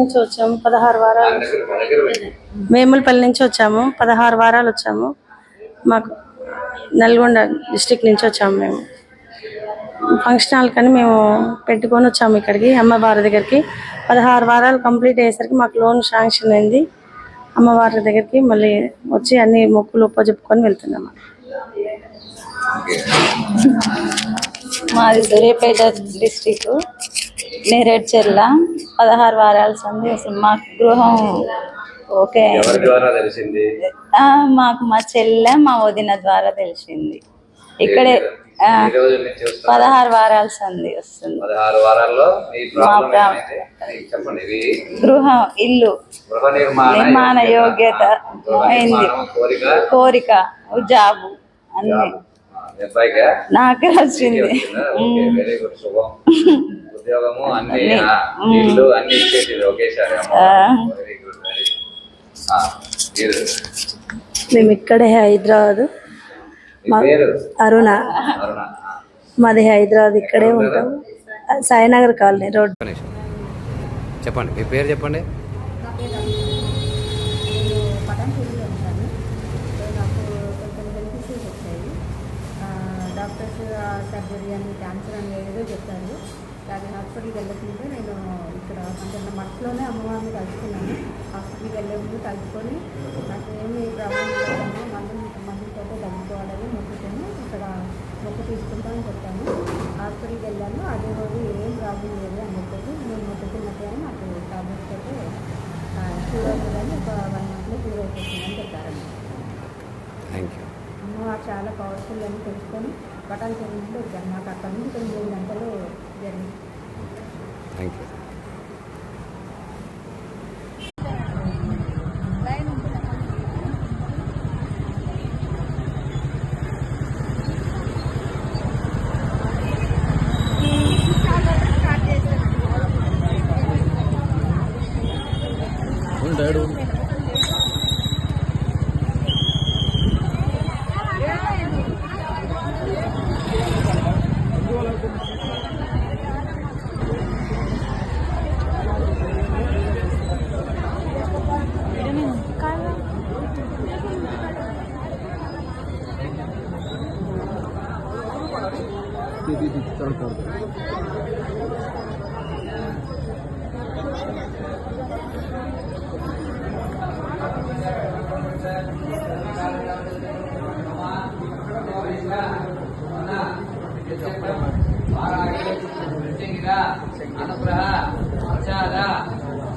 నుంచి వచ్చాము 16 వారాలు. వేములపల్లి నుంచి వచ్చాము, 16 వారాలు వచ్చాము. మాకు నల్గొండ డిస్టిక్ నుంచి వచ్చాము. మేము ఫంక్షన్ హాల్ కానీ మేము పెట్టుకొని వచ్చాము ఇక్కడికి అమ్మవారి దగ్గరికి. 16 వారాలు కంప్లీట్ అయ్యేసరికి మాకు లోన్ శాంక్షన్ అయింది. అమ్మవారి దగ్గరికి మళ్ళీ వచ్చి అన్ని మొక్కులు ఒప్పజెప్పుకొని వెళ్తున్నాము. మాది సూర్యాపేట డిస్టిక్ నేరేడ్చెర్ల. 16 వారాల సంది. అసలు మాకు గృహం ఓకే. మాకు మా చెల్లె మా వదిన ద్వారా తెలిసింది. ఇక్కడే 16 వారాల సంది వస్తుంది. గృహం ఇల్లు నిర్మాణ యోగ్యత అయింది. కోరిక జాబు అన్ని నాకే వచ్చింది. మేము ఇక్కడే హైదరాబాద్. అరుణ, మాది హైదరాబాద్. ఇక్కడే ఉంటాం, సాయినగర్ కాలనీ రోడ్. చెప్పండి, మీ పేరు చెప్పండి. డాక్టర్స్ సర్జరీ అని క్యాన్సర్ అని ఏదో చెప్పారు. అది హాస్పిటల్కి వెళ్ళకుండా నేను ఇక్కడ అంటే మట్లోనే అమ్మవారిని కలుసుకున్నాను. హాస్పిటల్కి వెళ్ళే ముందు కలుసుకొని నాకు ఏమి ప్రాబ్లం లేదన్నా మందులతో తగ్గిపోవాలని మొక్కుతాను. ఇక్కడ మొక్కు తీసుకుంటామని చెప్పాను. హాస్పిటల్కి వెళ్ళాను. అదే రోజు ఏం ప్రాబ్లం లేదు అని చెప్పేసి నేను మొక్కుతున్నట్టు నాకు టాబ్లెట్స్ అయితే క్యూర్ అవుతుందని ఒక 1 monthలో క్యూర్ అయిపోతుందని చెప్పారండి. అమ్మవారు చాలా పవర్ఫుల్ అని తెలుసుకొని పటాన్ చెరువులో వచ్చాను. నాకు అక్కడ నుంచి 9 గంటలు జరిగింది. चढ़